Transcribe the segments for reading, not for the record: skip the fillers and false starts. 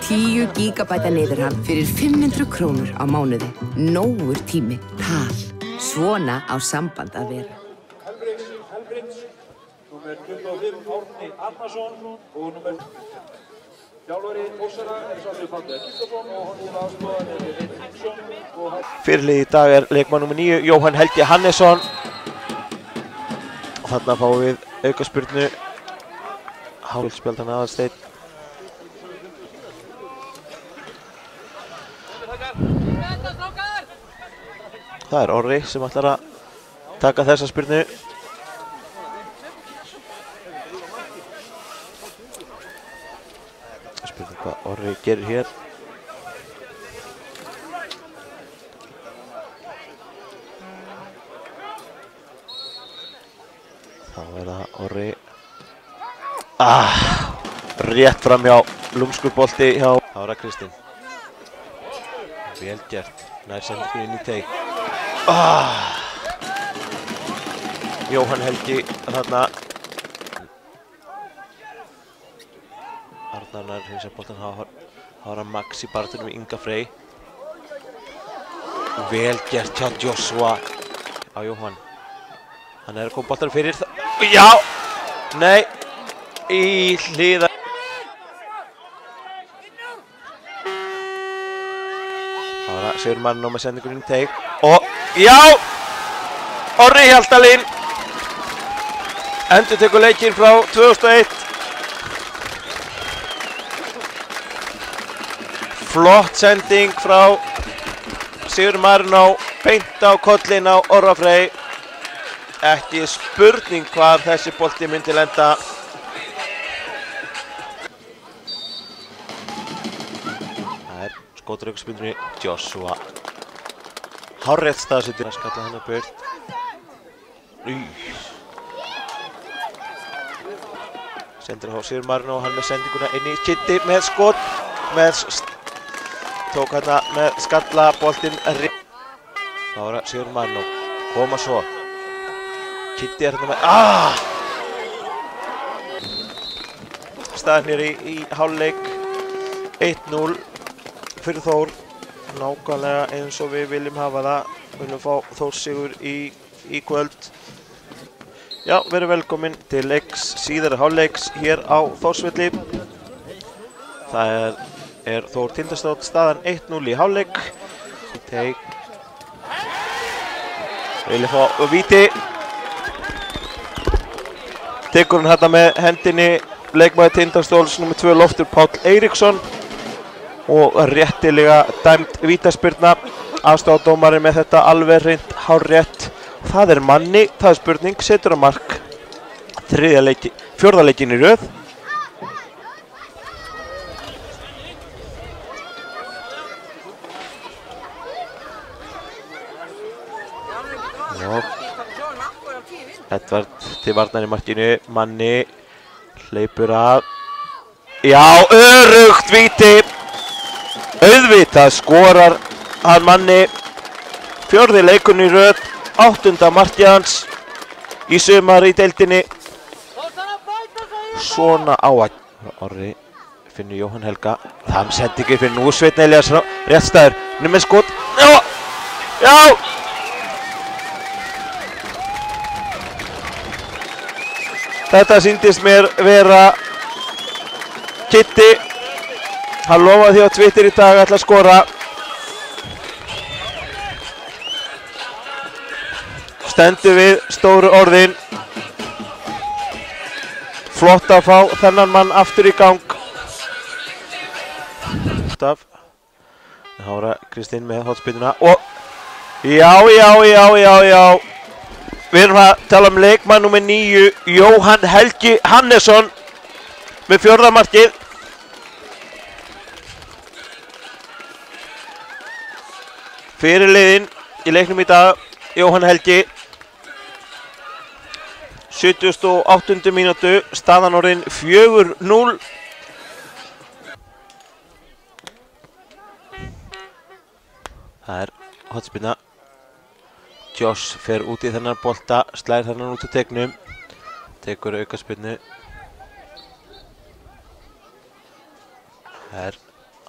10 gigabæta niðurhald fyrir 500 krónur á mánuði. Nógur tími. Tal. Svona á samband að vera. Helbrins, númer 25 Árni Arnarsson og númer Þjálfari Ósara Svanur Páll Gíslason og hann aðstoðar Einn Hringsson og Fyrirliði í dag leikmaður númer 9 Jóhann Helgi Hannesson. Og þarna fáum við aukaspyrnu. Hálfspjaldan Aðalsteinn. Það er Orri sem ætlar að taka þessa spyrnu. Spurning hvað Orri gerir hér. Þá er það Orri. Rétt fram hjá lúmskur bolti hjá Ára Kristín. Vel gert. Nær sendingu inn í teig. Jóhann Helgi þarna. Arnar hins að boltan Hára Max í barðunum Inga Frey. Vel gert hjá Joshua á Jóhann. Hann er að koma boltan fyrir það. Já! Nei! Í hliðar. Hára Sigurmann með sendingunum í teig. Og já! Orri Hjaltalín endurtekur leikinn frá 2001. Flott sending frá Sigur Marino beint á kollinn á Orra Frey. Ekki spurning hvar þessi bolti myndi lenda. Það er skotur aukaspyrnu Joshua. Hárrétt staðsettur. Það skalla hann að burt. Sendir á Sigur Marino og hann með sendinguna inn í Kitty með skot. Tók hérna með skalla boltinn. Þá er Sigur Marino. Koma svo. Kitty er hérna með. Staðnir í hálfleik. 1-0 fyrir Þór. Nákvæmlega eins og við viljum hafa það. Við viljum fá Þór sigur í kvöld. Já, verið velkomin til leiks síðari hálfleiks hér á Þórsvelli. Það er Þór Tindastóll staðan 1-0 í hálfleik. Teig. Vilja fá víti. Tekur hann hérna með hendinni leikmaður Tindastóls nr. 2 Loftur Páll Eiríksson. Og réttilega dæmd vítaspyrna. Aðstoðardómarinn með þetta alveg hreint hárrétt. Það er Manni, það er spurning, setur á mark. Fjórða leikinn í röð. Og Edvard til varnar í markinu. Manni hleypur að. Já, örugt víti. Auðvitað skorar hann Manni. Fjórði leikurinn í röð. 8. markið hans í sumar í deildinni. Svona á að Orri finnur Jóhann Helga. Það sendingu fyrir nú Sveinn Elíasson. Rétt staður. Nú með skot. Já! Já! Þetta sýndist mér vera Kitty. Hann lofaði því á Twitter í dag að ætla að skora. Stendur við stóru orðin. Flott að fá þennan mann aftur í gang. Hára Kristín með hotspyrnuna og já. Við erum að tala um leikmann nr. 9 Jóhann Helgi Hannesson með 4. markið. Fyrirliðinn í leiknum í dag Jóhann Helgi. 78. mínútu, staðan orðin 4-0. Það er hotspyrna. Josh fer út í þennan bolta, slær þennan út úr teignum. Tekur aukaspyrnu. Það er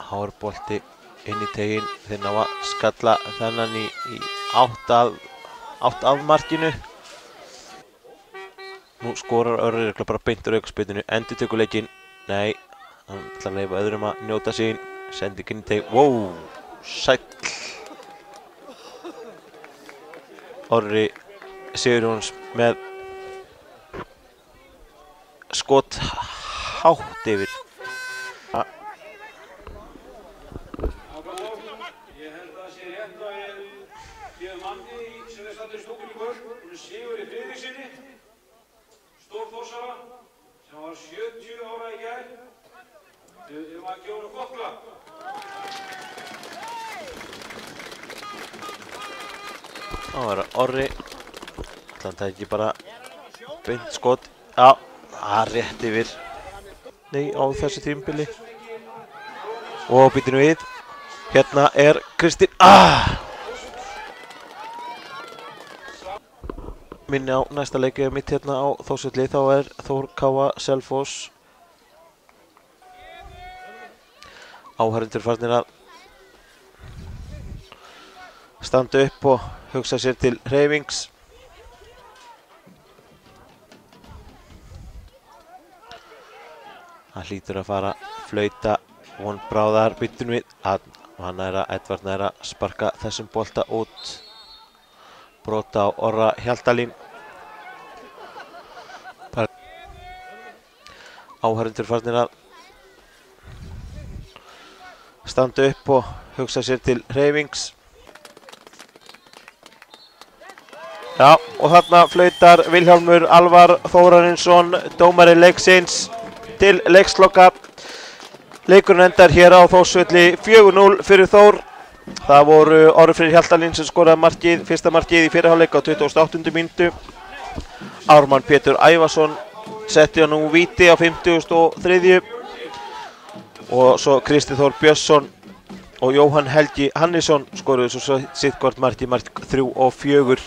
hár bolti inn í teginn. Þeir ná að skalla þennan í átt af markinu. Nú skorar Orri bara beint úr aukaspyrnunni, endurtekur leikinn. Nei, hann ætlar að leyfa öðrum að njóta sín. Sendingin í teg, wow, sæll. Orri Sigurjóns með skot hátt yfir. Ég held að það sé rétt að ég gefum manni sem er stattur í stúkunni í kvöld. Hún er Sigurði Friðriksinni, stórþórsara, sem var 70 ára í gær. Við erum að gefa honum gott klapp. Það var Orri. Þannig að það ekki bara beint skot. Já, það rétt yfir. Nei, á þessu tímabili. Og býtum við. Hérna er Kristinn. Minni á næsta leikið mitt hérna á Þórsvelli. Þá er Þór Káa Selfoss. Áhorfendur farnir að standa upp og hugsa sér til hreyfings. Það hlýtur að fara flauta von bráðar bytun við. Edvard nær að sparka þessum bolta út. Brota á Orra Hjaltalín. Áhorfendur farnir að standa upp og hugsa sér til hreyfings. Já, og þarna flautar Vilhjálmur Alvar Þórarinsson, dómari leiksins, til leiksloka. Leikurinn endar hér á Þórsvelli 4-0 fyrir Þór. Það voru Orri Freyr Hjaltalín sem skoraði markið, fyrsta markið í fyrri hálfleik á 28. mínútu. Ármann Pétur Ævarsson setti hann nú víti á 53. Og svo Kristi Þór Björnsson og Jóhann Helgi Hannesson skoruðu svo sitt hvort mark í mark 3 og 4.